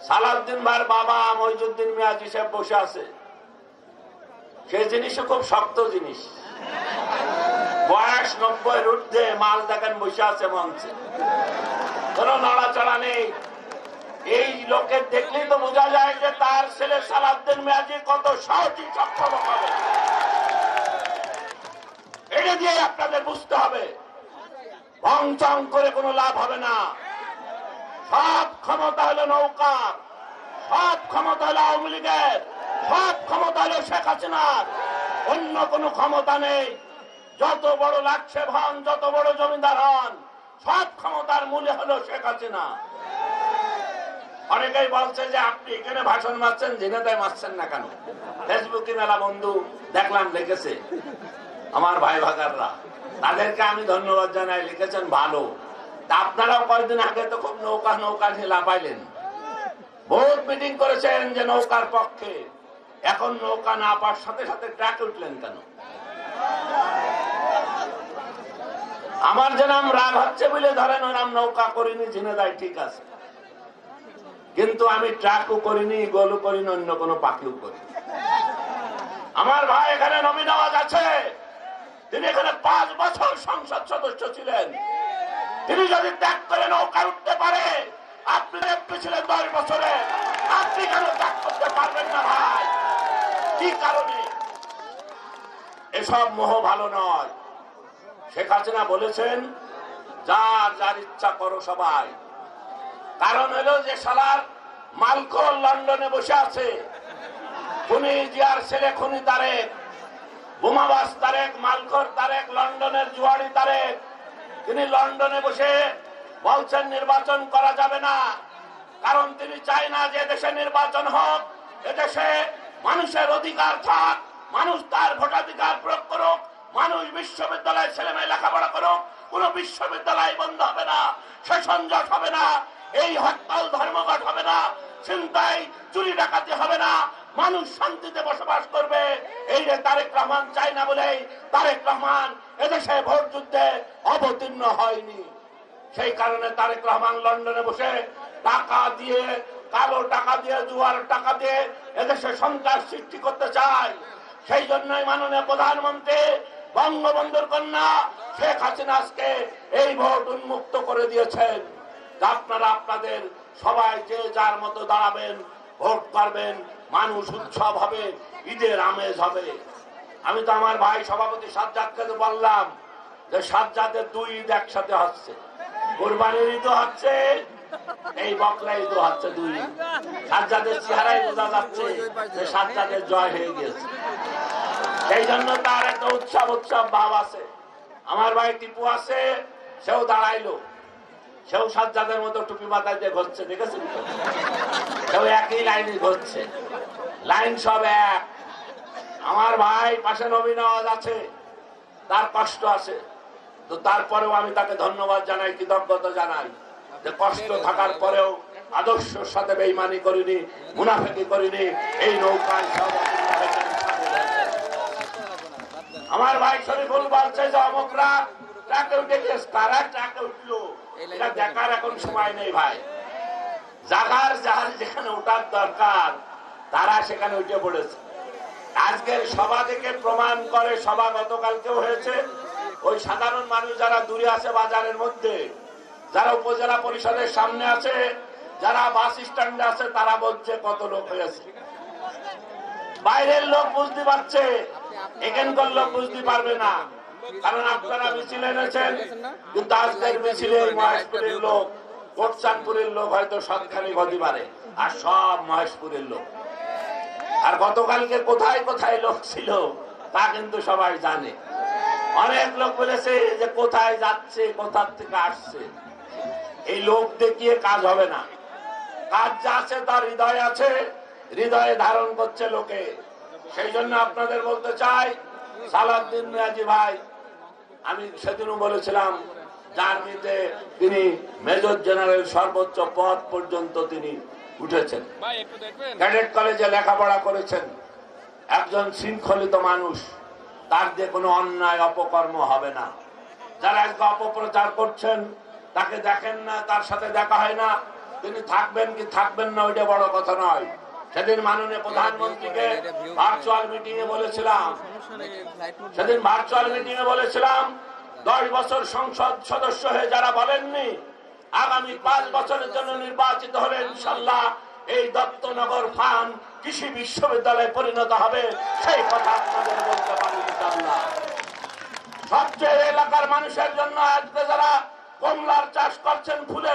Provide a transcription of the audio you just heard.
সালাউদ্দিন ভাইয়ের বাবা মইজুদ্দিন মিয়াজি সাহেব বসে আছে। সেই জিনিসও খুব শক্ত জিনিস। বয়স 90-এর ঊর্ধ্বে, মাল দেখেন বসে আছে মঞ্চে, কোন নড়াচড়া নেই। এই লোকের দেখলেই তো বোঝা যায় যে তার ছেলে সালাউদ্দিন মিয়াজি কত সহজই সক্ষম হবে। এটা দিয়ে আপনাদের বুঝতে হবে, ভং চং করে কোনো লাভ হবে না। সব ক্ষমতা হলো নৌকার, সব ক্ষমতা হলো আওয়ামী লীগের, সব ক্ষমতা হলো শেখ হাসিনার, অন্য কোনো ক্ষমতা নেই। যত বড় লাকসেব হন, যত বড় জমিদার হন, সব ক্ষমতার মূলে হলো শেখ হাসিনা। অনেকেই বলছে যে আপনি এখানে ভাষণ মারছেন, ঝিনাইদহে মারছেন না কেন? ফেসবুকে মেলা বন্ধু দেখলাম লিখেছে, আমার ভাই ভাগাররা, তাদেরকে আমি ধন্যবাদ জানাই, লিখেছেন ভালো। তা আপনারাও কয়েকদিন আগে তো খুব নৌকা নৌকা নিয়ে লাফাইলেন, বহুত মিটিং করেছেন যে নৌকার পক্ষে। এখন নৌকা না পাওয়ার সাথে সাথে ট্রাক উঠলেন কেন? আমার যে নাম রাগ হচ্ছে বলে ধরেন ওই নাম নৌকা করিনি, ঝিনাইদহে ঠিক আছে, কিন্তু আমি ট্রাকও করিনি, গোলও করিনি, অন্য কোনো পাখিও করিনি। আমার ভাই এখানে নবী নওয়াজ আছে, তিনি এখানে 5 বছর সংসদ সদস্য ছিলেন। তিনি যদি ত্যাগ করে নৌকায় উঠতে পারে, আপনি এমপি ছিলেন 10 বছরে, আপনি কেন ত্যাগ করতে পারবেন না ভাই? কি কারণে? এসব মোহ ভালো নয়। শেখ হাসিনা বলেছেন যার যার ইচ্ছা করো সবাই। কারণ হলো যে শালার মালকোর লন্ডনে বসে আছে, খুনি জিয়ার ছেলে খুনি তারেক, বোমাবাজ তারেক, মালকোর তারেক, লন্ডনের জুয়ারি তারেক। তিনি লন্ডনে বসে বলছেন নির্বাচন করা যাবে না, কারণ তিনি চায় না যে দেশে নির্বাচন হোক, এদেশে মানুষের অধিকার থাক, মানুষ তার ভোটাধিকার প্রয়োগ করুক, মানুষ বিশ্ববিদ্যালয়ে ছেলে মেয়ে লেখাপড়া করুক, কোন বিশ্ববিদ্যালয় বন্ধ হবে না, সেশন জট হবে না, এই হরতাল ধর্মঘট হবে না, ছিনতাই চুরি ডাকাতি হবে না, মানুষ শান্তিতে বসবাস করবে। এই যে তারেক রহমান চায় না বলেই তারেক রহমান এদেশে ভোট যুদ্ধে অবতীর্ণ হয়নি। সেই কারণে তারেক রহমান লন্ডনে বসে টাকা দিয়ে, কালো টাকা দিয়ে, জুয়ার টাকা দিয়ে এদেশে সন্ত্রাস সৃষ্টি করতে চায়। সেই জন্যই মাননীয় প্রধানমন্ত্রী বঙ্গবন্ধুর কন্যা শেখ হাসিনা আজকে এই ভোট উন্মুক্ত করে দিয়েছেন। আপনারা আপনাদের সবাই যে যার মতো দাঁড়াবেন, ভোট করবেন, মানুষ উৎসব হবে, ঈদের আমেজ হবে। আমি তো আমার ভাই সভাপতি সাজ্জাদকে তো বললাম যে সাজ্জাদের 2 ঈদ একসাথে হচ্ছে, কুরবানির ঈদও হচ্ছে, এই বকরা ঈদও হচ্ছে, 2 ঈদ। সাজ্জাদের চেহারাই বোঝা যাচ্ছে যে সাজ্জাদের জয় হয়ে গেছে। সেই জন্য তার একটা উৎসব উৎসব ভাব আছে। আমার ভাই টিপু আছে, সেও দাঁড়াইলো, সেও সাজ্জাদের মতো টুপি মাথায় দিয়ে ঘুরছে, দেখেছেন তো? সেও একই লাইনে ঘুরছে, লাইন সব এক। আমার ভাই পাশে নবী নওয়াজ আছে, তার কষ্ট আছে, তো তারপরেও আমি তাকে ধন্যবাদ জানাই, কৃতজ্ঞতা জানাই যে কষ্ট থাকার পরেও আদর্শের সাথে বেঈমানি করিনি, মুনাফিকি করিনি, এই নৌকায় সব। আমার ভাই শরীফুল বলছে যে অমুকরা ট্রাকে উঠে গেছে, তারা ট্রাকে উঠলো, এটা দেখার এখন সময় নেই ভাই। জাগার যার যেখানে ওঠার দরকার তারা সেখানে উঠে পড়েছে। আজকের সভা থেকে প্রমাণ করে, সভা গতকালকেও হয়েছে, ওই সাধারণ মানুষ যারা দূরে আছে বাজারের মধ্যে, যারা উপজেলা পরিষদের সামনে আছে, যারা বাস স্ট্যান্ডে আছে, তারা বলছে কত লোক হয়েছে। বাইরের লোক বুঝতে পারছে, এখানকার লোক বুঝতে পারবে না, কারণ আপনারা মিছিল এনেছেন, কিন্তু আজকের মিছিলে মহেশপুরের লোক, কোটচাঁদপুরের লোক হয়তো সবখানি হতে পারে, আর সব মহেশপুরের লোক। আর গতকালকে কোথায় কোথায় লোক ছিল তা কিন্তু সবাই জানে। অনেক লোক বলেছে যে কোথায় যাচ্ছে, কোথার থেকে আসছে। এই লোক দেখিয়ে কাজ হবে না, কাজ যা আছে তার হৃদয় আছে, হৃদয়ে ধারণ করছে লোকে। সেই জন্য আপনাদের বলতে চাই, সালাউদ্দিন মিয়াজি ভাই, আমি সেদিনও বলেছিলাম, জার্মিতে তিনি মেজর জেনারেল সর্বোচ্চ পদ পর্যন্ত তিনি উঠেছেন, ক্যাডেট কলেজে লেখাপড়া করেছেন, একজন শৃঙ্খলিত মানুষ, তার দিয়ে কোনো অন্যায় অপকর্ম হবে না। যারা আজকে অপপ্রচার করছেন তাকে দেখেন না, তার সাথে দেখা হয় না, তিনি থাকবেন কি থাকবেন না ওইটা বড় কথা নয়। সেদিন মাননীয় প্রধানমন্ত্রীকে ভার্চুয়াল মিটিং এ বলেছিলাম, 10 বছর সংসদ সদস্য হয়ে যারা বলেননি আগামী 5 বছরের জন্য নির্বাচিত হলে ইনশাল্লাহ এই দত্তনগর ফার্ম কৃষি বিশ্ববিদ্যালয়ে পরিণত হবে, সেই কথা আপনাদের বলতে পারি ইনশাল্লাহ। সবচেয়ে এলাকার মানুষের জন্য আজকে যারা কমলার চাষ করছেন, ফুলের